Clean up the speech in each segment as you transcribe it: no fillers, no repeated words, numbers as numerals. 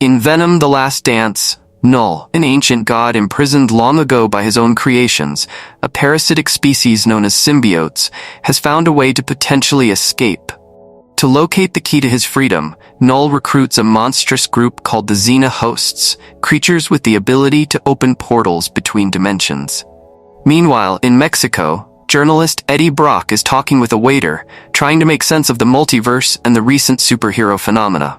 In Venom: The Last Dance, Null, an ancient god imprisoned long ago by his own creations, a parasitic species known as symbiotes, has found a way to potentially escape. To locate the key to his freedom, Null recruits a monstrous group called the Xena Hosts, creatures with the ability to open portals between dimensions. Meanwhile, in Mexico, journalist Eddie Brock is talking with a waiter, trying to make sense of the multiverse and the recent superhero phenomena.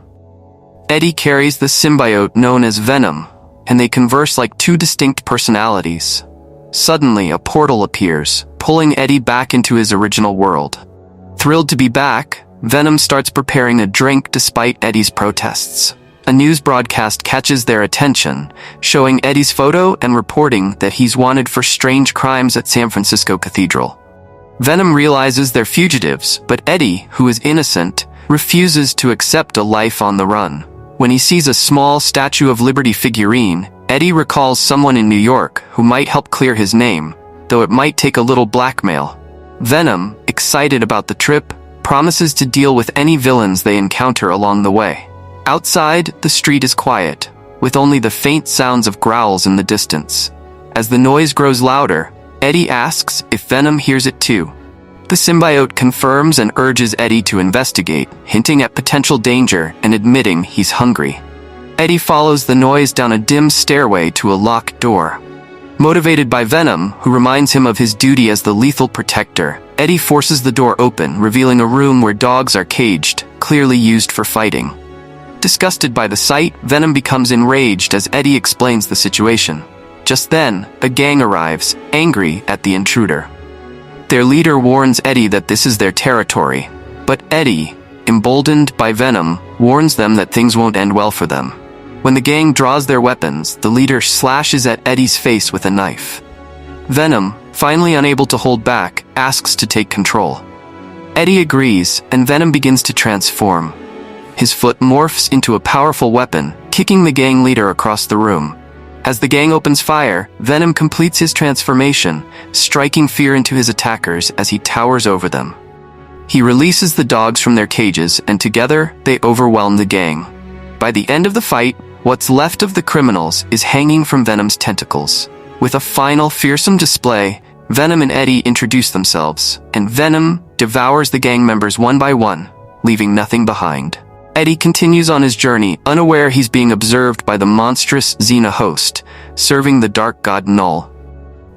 Eddie carries the symbiote known as Venom, and they converse like two distinct personalities. Suddenly, a portal appears, pulling Eddie back into his original world. Thrilled to be back, Venom starts preparing a drink despite Eddie's protests. A news broadcast catches their attention, showing Eddie's photo and reporting that he's wanted for strange crimes at San Francisco Cathedral. Venom realizes they're fugitives, but Eddie, who is innocent, refuses to accept a life on the run. When he sees a small Statue of Liberty figurine, Eddie recalls someone in New York who might help clear his name, though it might take a little blackmail. Venom, excited about the trip, promises to deal with any villains they encounter along the way. Outside, the street is quiet, with only the faint sounds of growls in the distance. As the noise grows louder, Eddie asks if Venom hears it too. The symbiote confirms and urges Eddie to investigate, hinting at potential danger and admitting he's hungry. Eddie follows the noise down a dim stairway to a locked door. Motivated by Venom, who reminds him of his duty as the lethal protector, Eddie forces the door open, revealing a room where dogs are caged, clearly used for fighting. Disgusted by the sight, Venom becomes enraged as Eddie explains the situation. Just then, a gang arrives, angry at the intruder. Their leader warns Eddie that this is their territory, but Eddie, emboldened by Venom, warns them that things won't end well for them. When the gang draws their weapons, the leader slashes at Eddie's face with a knife. Venom, finally unable to hold back, asks to take control. Eddie agrees, and Venom begins to transform. His foot morphs into a powerful weapon, kicking the gang leader across the room. As the gang opens fire, Venom completes his transformation, striking fear into his attackers as he towers over them. He releases the dogs from their cages, and together, they overwhelm the gang. By the end of the fight, what's left of the criminals is hanging from Venom's tentacles. With a final fearsome display, Venom and Eddie introduce themselves, and Venom devours the gang members one by one, leaving nothing behind. Eddie continues on his journey, unaware he's being observed by the monstrous Xena host, serving the dark god Null.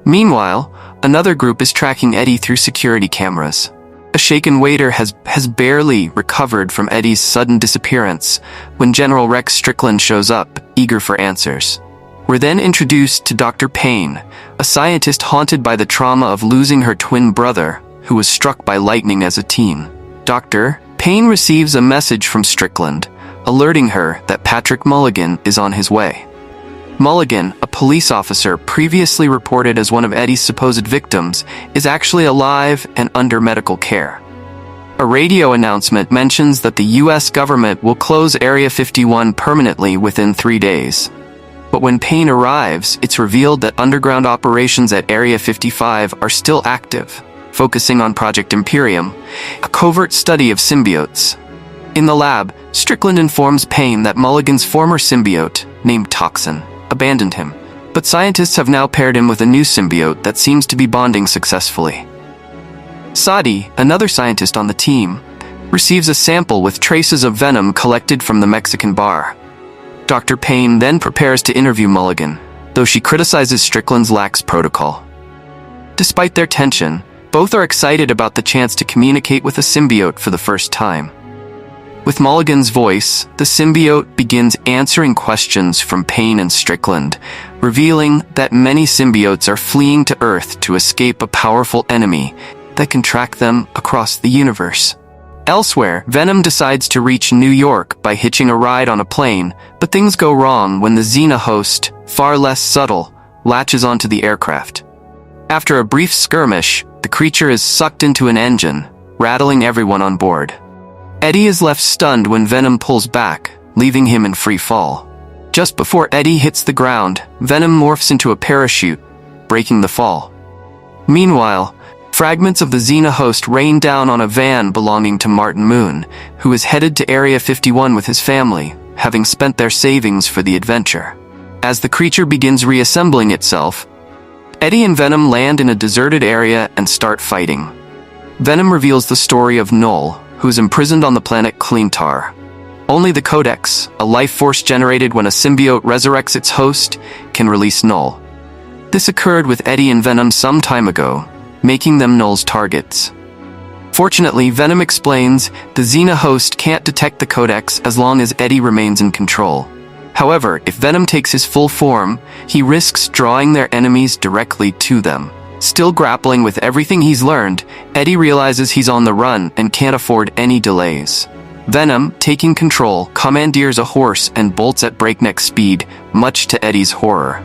Meanwhile, another group is tracking Eddie through security cameras. A shaken waiter has barely recovered from Eddie's sudden disappearance when General Rex Strickland shows up, eager for answers. We're then introduced to Dr. Payne, a scientist haunted by the trauma of losing her twin brother, who was struck by lightning as a teen. Dr. Payne receives a message from Strickland, alerting her that Patrick Mulligan is on his way. Mulligan, a police officer previously reported as one of Eddie's supposed victims, is actually alive and under medical care. A radio announcement mentions that the U.S. government will close Area 51 permanently within 3 days. But when Payne arrives, it's revealed that underground operations at Area 55 are still active, focusing on Project Imperium, a covert study of symbiotes. In the lab, Strickland informs Payne that Mulligan's former symbiote, named Toxin, abandoned him, but scientists have now paired him with a new symbiote that seems to be bonding successfully. Sadi, another scientist on the team, receives a sample with traces of venom collected from the Mexican bar. Dr. Payne then prepares to interview Mulligan, though she criticizes Strickland's lax protocol. Despite their tension, both are excited about the chance to communicate with a symbiote for the first time. With Mulligan's voice, the symbiote begins answering questions from Payne and Strickland, revealing that many symbiotes are fleeing to Earth to escape a powerful enemy that can track them across the universe. Elsewhere, Venom decides to reach New York by hitching a ride on a plane, but things go wrong when the Xena host, far less subtle, latches onto the aircraft. After a brief skirmish, the creature is sucked into an engine, rattling everyone on board. Eddie is left stunned when Venom pulls back, leaving him in free fall. Just before Eddie hits the ground, Venom morphs into a parachute, breaking the fall. Meanwhile, fragments of the Xena host rain down on a van belonging to Martin Moon, who is headed to Area 51 with his family, having spent their savings for the adventure. As the creature begins reassembling itself, Eddie and Venom land in a deserted area and start fighting. Venom reveals the story of Null, who is imprisoned on the planet Cleantar. Only the Codex, a life force generated when a symbiote resurrects its host, can release Null. This occurred with Eddie and Venom some time ago, making them Null's targets. Fortunately, Venom explains the Xena host can't detect the Codex as long as Eddie remains in control. However, if Venom takes his full form, he risks drawing their enemies directly to them. Still grappling with everything he's learned, Eddie realizes he's on the run and can't afford any delays. Venom, taking control, commandeers a horse and bolts at breakneck speed, much to Eddie's horror.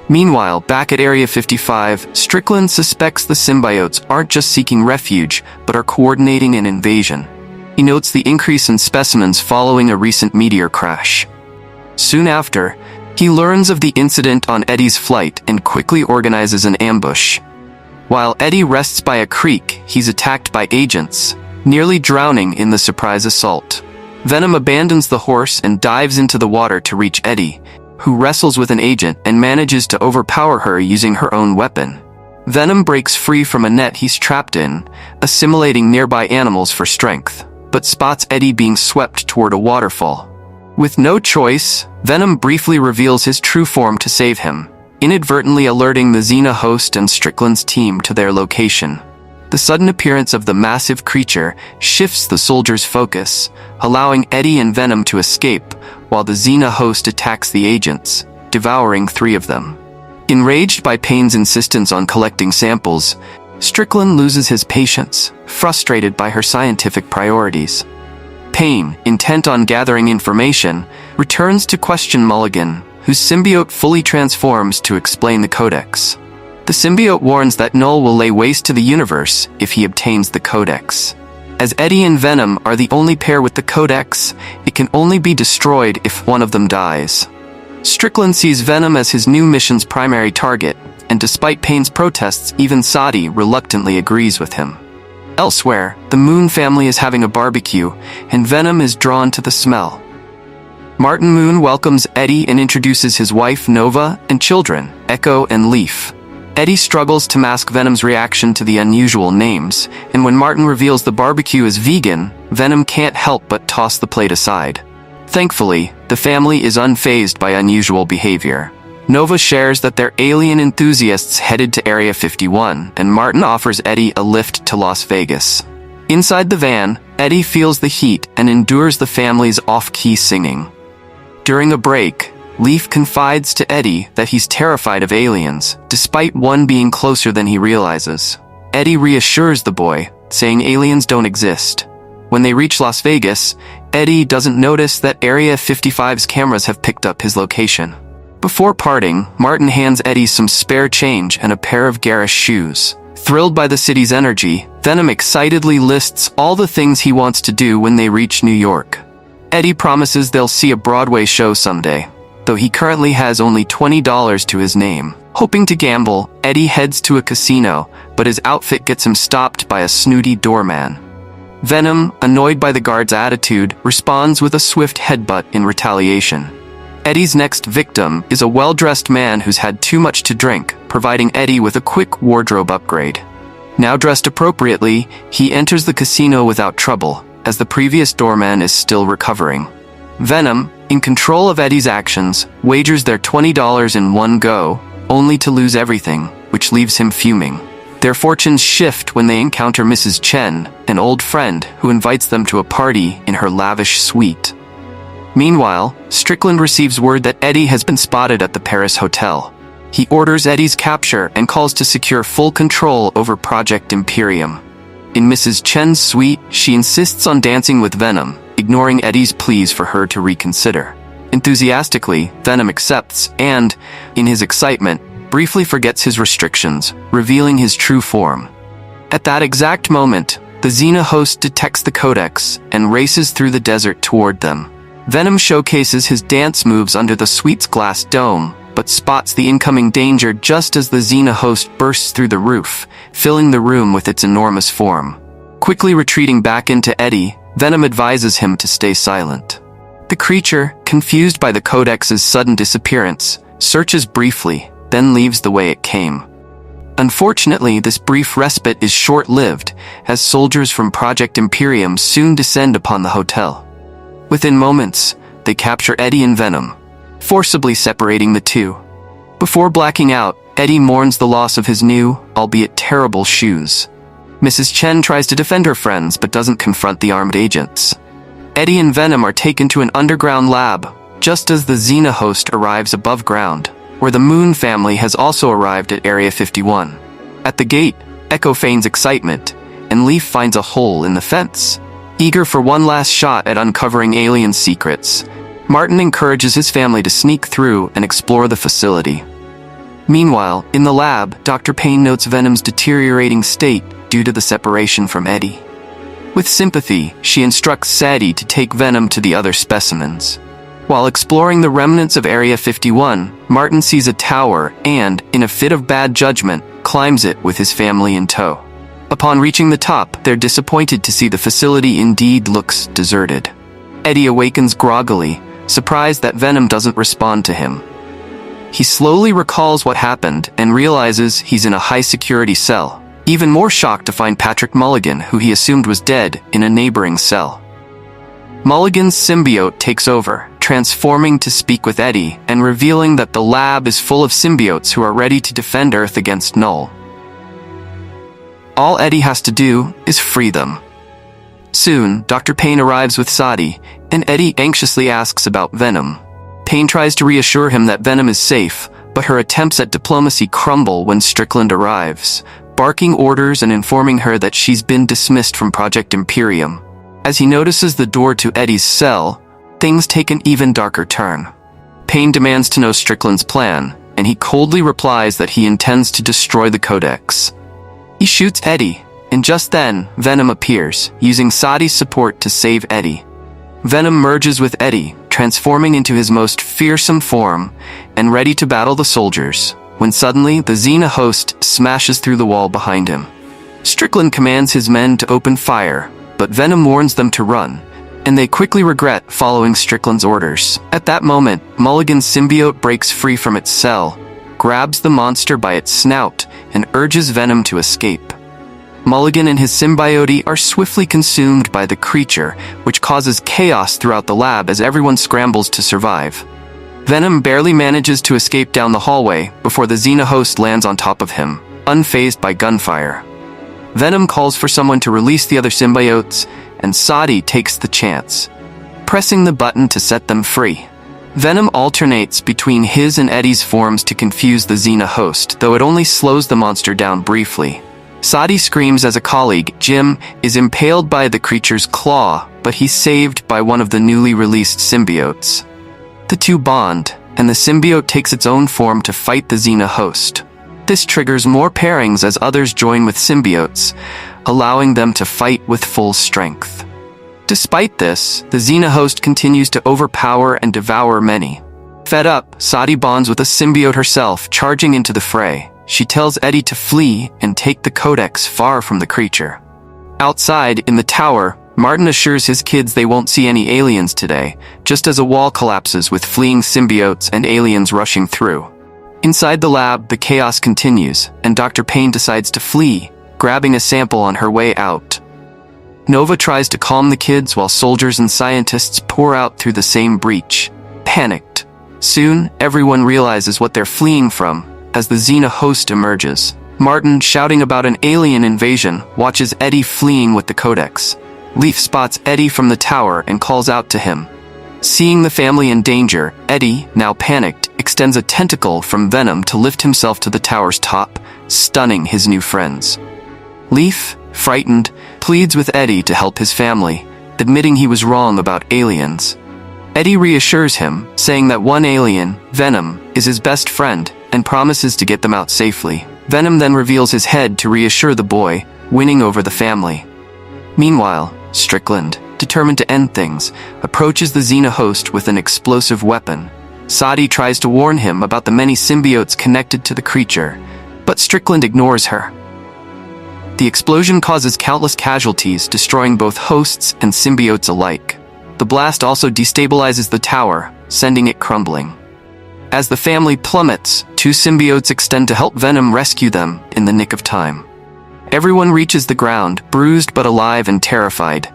Meanwhile, back at Area 55, Strickland suspects the symbiotes aren't just seeking refuge, but are coordinating an invasion. He notes the increase in specimens following a recent meteor crash. Soon after, he learns of the incident on Eddie's flight and quickly organizes an ambush. While Eddie rests by a creek, he's attacked by agents, nearly drowning in the surprise assault. Venom abandons the horse and dives into the water to reach Eddie, who wrestles with an agent and manages to overpower her using her own weapon. Venom breaks free from a net he's trapped in, assimilating nearby animals for strength, but spots Eddie being swept toward a waterfall. With no choice, Venom briefly reveals his true form to save him, inadvertently alerting the Xena host and Strickland's team to their location. The sudden appearance of the massive creature shifts the soldiers' focus, allowing Eddie and Venom to escape, while the Xena host attacks the agents, devouring 3 of them. Enraged by Payne's insistence on collecting samples, Strickland loses his patience, frustrated by her scientific priorities. Payne, intent on gathering information, returns to question Mulligan, whose symbiote fully transforms to explain the Codex. The symbiote warns that Null will lay waste to the universe if he obtains the Codex. As Eddie and Venom are the only pair with the Codex, it can only be destroyed if one of them dies. Strickland sees Venom as his new mission's primary target, and despite Payne's protests, even Sadi reluctantly agrees with him. Elsewhere, the Moon family is having a barbecue, and Venom is drawn to the smell. Martin Moon welcomes Eddie and introduces his wife Nova and children, Echo and Leaf. Eddie struggles to mask Venom's reaction to the unusual names, and when Martin reveals the barbecue is vegan, Venom can't help but toss the plate aside. Thankfully, the family is unfazed by unusual behavior. Nova shares that they're alien enthusiasts headed to Area 51, and Martin offers Eddie a lift to Las Vegas. Inside the van, Eddie feels the heat and endures the family's off-key singing. During a break, Leaf confides to Eddie that he's terrified of aliens, despite one being closer than he realizes. Eddie reassures the boy, saying aliens don't exist. When they reach Las Vegas, Eddie doesn't notice that Area 55's cameras have picked up his location. Before parting, Martin hands Eddie some spare change and a pair of garish shoes. Thrilled by the city's energy, Venom excitedly lists all the things he wants to do when they reach New York. Eddie promises they'll see a Broadway show someday, though he currently has only $20 to his name. Hoping to gamble, Eddie heads to a casino, but his outfit gets him stopped by a snooty doorman. Venom, annoyed by the guard's attitude, responds with a swift headbutt in retaliation. Eddie's next victim is a well-dressed man who's had too much to drink, providing Eddie with a quick wardrobe upgrade. Now dressed appropriately, he enters the casino without trouble, as the previous doorman is still recovering. Venom, in control of Eddie's actions, wagers their $20 in one go, only to lose everything, which leaves him fuming. Their fortunes shift when they encounter Mrs. Chen, an old friend who invites them to a party in her lavish suite. Meanwhile, Strickland receives word that Eddie has been spotted at the Paris hotel. He orders Eddie's capture and calls to secure full control over Project Imperium. In Mrs. Chen's suite, she insists on dancing with Venom, ignoring Eddie's pleas for her to reconsider. Enthusiastically, Venom accepts and, in his excitement, briefly forgets his restrictions, revealing his true form. At that exact moment, the Xena host detects the Codex and races through the desert toward them. Venom showcases his dance moves under the suite's glass dome, but spots the incoming danger just as the Xena host bursts through the roof, filling the room with its enormous form. Quickly retreating back into Eddie, Venom advises him to stay silent. The creature, confused by the Codex's sudden disappearance, searches briefly, then leaves the way it came. Unfortunately, this brief respite is short-lived, as soldiers from Project Imperium soon descend upon the hotel. Within moments, they capture Eddie and Venom, forcibly separating the two. Before blacking out, Eddie mourns the loss of his new, albeit terrible, shoes. Mrs. Chen tries to defend her friends but doesn't confront the armed agents. Eddie and Venom are taken to an underground lab, just as the Xena host arrives above ground, where the Moon family has also arrived at Area 51. At the gate, Echo feigns excitement, and Leaf finds a hole in the fence. Eager for one last shot at uncovering alien secrets, Martin encourages his family to sneak through and explore the facility. Meanwhile, in the lab, Dr. Payne notes Venom's deteriorating state due to the separation from Eddie. With sympathy, she instructs Sadie to take Venom to the other specimens. While exploring the remnants of Area 51, Martin sees a tower and, in a fit of bad judgment, climbs it with his family in tow. Upon reaching the top, they're disappointed to see the facility indeed looks deserted. Eddie awakens groggily, surprised that Venom doesn't respond to him. He slowly recalls what happened and realizes he's in a high-security cell, even more shocked to find Patrick Mulligan, who he assumed was dead, in a neighboring cell. Mulligan's symbiote takes over, transforming to speak with Eddie and revealing that the lab is full of symbiotes who are ready to defend Earth against Null. All Eddie has to do is free them. Soon, Dr. Payne arrives with Sadie, and Eddie anxiously asks about Venom. Payne tries to reassure him that Venom is safe, but her attempts at diplomacy crumble when Strickland arrives, barking orders and informing her that she's been dismissed from Project Imperium. As he notices the door to Eddie's cell, things take an even darker turn. Payne demands to know Strickland's plan, and he coldly replies that he intends to destroy the Codex. He shoots Eddie, and just then, Venom appears, using Sadie's support to save Eddie. Venom merges with Eddie, transforming into his most fearsome form, and ready to battle the soldiers, when suddenly the Xena host smashes through the wall behind him. Strickland commands his men to open fire, but Venom warns them to run, and they quickly regret following Strickland's orders. At that moment, Mulligan's symbiote breaks free from its cell, grabs the monster by its snout, and urges Venom to escape. Mulligan and his symbiote are swiftly consumed by the creature, which causes chaos throughout the lab as everyone scrambles to survive. Venom barely manages to escape down the hallway before the Xena host lands on top of him, unfazed by gunfire. Venom calls for someone to release the other symbiotes, and Sadie takes the chance, pressing the button to set them free. Venom alternates between his and Eddie's forms to confuse the Xena host, though it only slows the monster down briefly. Sadie screams as a colleague, Jim, is impaled by the creature's claw, but he's saved by one of the newly released symbiotes. The two bond, and the symbiote takes its own form to fight the Xena host. This triggers more pairings as others join with symbiotes, allowing them to fight with full strength. Despite this, the Xena host continues to overpower and devour many. Fed up, Sadie bonds with a symbiote herself, charging into the fray. She tells Eddie to flee and take the Codex far from the creature. Outside, in the tower, Martin assures his kids they won't see any aliens today, just as a wall collapses with fleeing symbiotes and aliens rushing through. Inside the lab, the chaos continues, and Dr. Payne decides to flee, grabbing a sample on her way out. Nova tries to calm the kids while soldiers and scientists pour out through the same breach. Panicked. Soon, everyone realizes what they're fleeing from, as the Xena host emerges. Martin, shouting about an alien invasion, watches Eddie fleeing with the Codex. Leaf spots Eddie from the tower and calls out to him. Seeing the family in danger, Eddie, now panicked, extends a tentacle from Venom to lift himself to the tower's top, stunning his new friends. Leaf, frightened, pleads with Eddie to help his family, admitting he was wrong about aliens. Eddie reassures him, saying that one alien, Venom, is his best friend, and promises to get them out safely. Venom then reveals his head to reassure the boy, winning over the family. Meanwhile, Strickland, determined to end things, approaches the Xena host with an explosive weapon. Sadie tries to warn him about the many symbiotes connected to the creature, but Strickland ignores her. The explosion causes countless casualties, destroying both hosts and symbiotes alike. The blast also destabilizes the tower, sending it crumbling. As the family plummets, two symbiotes extend to help Venom rescue them in the nick of time. Everyone reaches the ground, bruised but alive and terrified.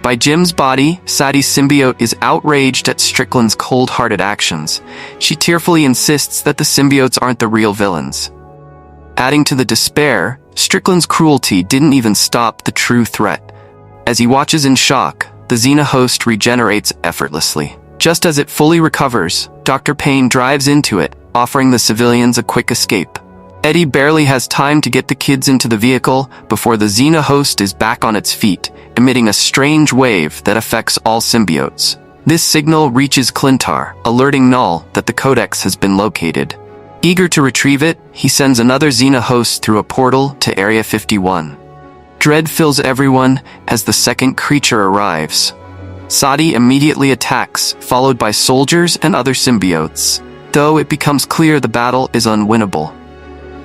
By Jim's body, Sadie's symbiote is outraged at Strickland's cold-hearted actions. She tearfully insists that the symbiotes aren't the real villains. Adding to the despair, Strickland's cruelty didn't even stop the true threat. As he watches in shock, the Xena host regenerates effortlessly. Just as it fully recovers, Dr. Payne drives into it, offering the civilians a quick escape. Eddie barely has time to get the kids into the vehicle before the Xena host is back on its feet, emitting a strange wave that affects all symbiotes. This signal reaches Clintar, alerting Null that the Codex has been located. Eager to retrieve it, he sends another Xena host through a portal to Area 51. Dread fills everyone as the second creature arrives. Sadie immediately attacks, followed by soldiers and other symbiotes, though it becomes clear the battle is unwinnable.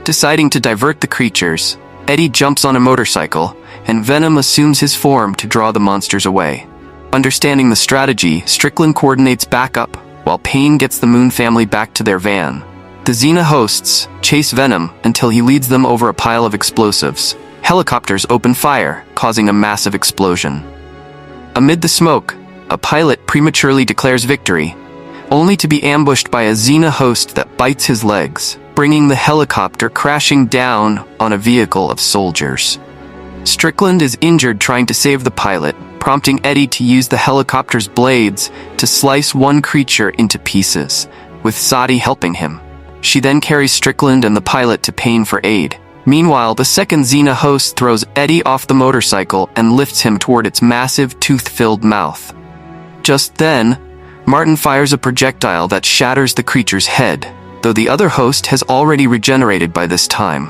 Deciding to divert the creatures, Eddie jumps on a motorcycle, and Venom assumes his form to draw the monsters away. Understanding the strategy, Strickland coordinates backup, while Payne gets the Moon family back to their van. The Xena hosts chase Venom until he leads them over a pile of explosives. Helicopters open fire, causing a massive explosion. Amid the smoke, a pilot prematurely declares victory, only to be ambushed by a Xena host that bites his legs, bringing the helicopter crashing down on a vehicle of soldiers. Strickland is injured trying to save the pilot, prompting Eddie to use the helicopter's blades to slice one creature into pieces, with Sadie helping him. She then carries Strickland and the pilot to Payne for aid. Meanwhile, the second Xena host throws Eddie off the motorcycle and lifts him toward its massive, tooth-filled mouth. Just then, Martin fires a projectile that shatters the creature's head, though the other host has already regenerated by this time.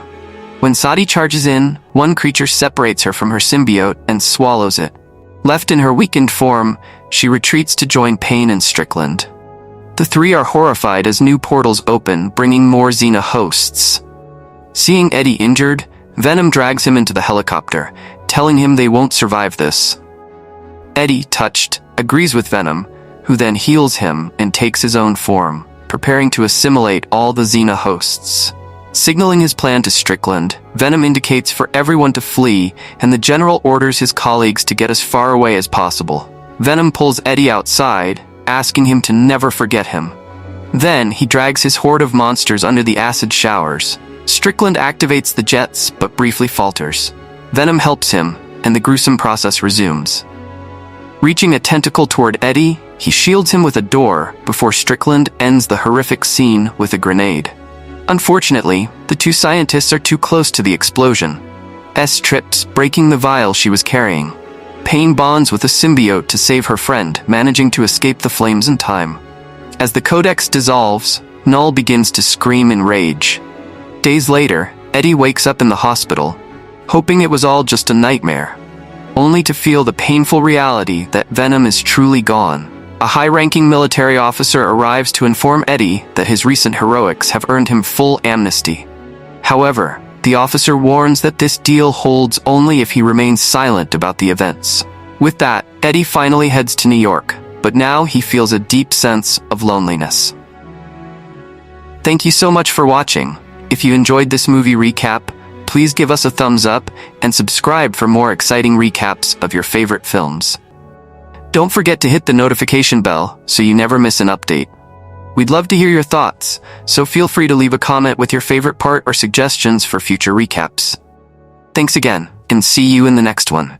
When Sadie charges in, one creature separates her from her symbiote and swallows it. Left in her weakened form, she retreats to join Payne and Strickland. The three are horrified as new portals open, bringing more Xena hosts. Seeing Eddie injured, Venom drags him into the helicopter, telling him they won't survive this. Eddie, touched, agrees with Venom, who then heals him and takes his own form, preparing to assimilate all the Xena hosts. Signaling his plan to Strickland, Venom indicates for everyone to flee, and the General orders his colleagues to get as far away as possible. Venom pulls Eddie outside, asking him to never forget him. Then, he drags his horde of monsters under the acid showers. Strickland activates the jets, but briefly falters. Venom helps him, and the gruesome process resumes. Reaching a tentacle toward Eddie, he shields him with a door before Strickland ends the horrific scene with a grenade. Unfortunately, the two scientists are too close to the explosion. S trips, breaking the vial she was carrying. Payne bonds with a symbiote to save her friend, managing to escape the flames in time. As the Codex dissolves, Null begins to scream in rage. Days later, Eddie wakes up in the hospital, hoping it was all just a nightmare, only to feel the painful reality that Venom is truly gone. A high-ranking military officer arrives to inform Eddie that his recent heroics have earned him full amnesty. However, the officer warns that this deal holds only if he remains silent about the events. With that, Eddie finally heads to New York, but now he feels a deep sense of loneliness. Thank you so much for watching. If you enjoyed this movie recap, please give us a thumbs up and subscribe for more exciting recaps of your favorite films. Don't forget to hit the notification bell so you never miss an update. We'd love to hear your thoughts, so feel free to leave a comment with your favorite part or suggestions for future recaps. Thanks again, and see you in the next one.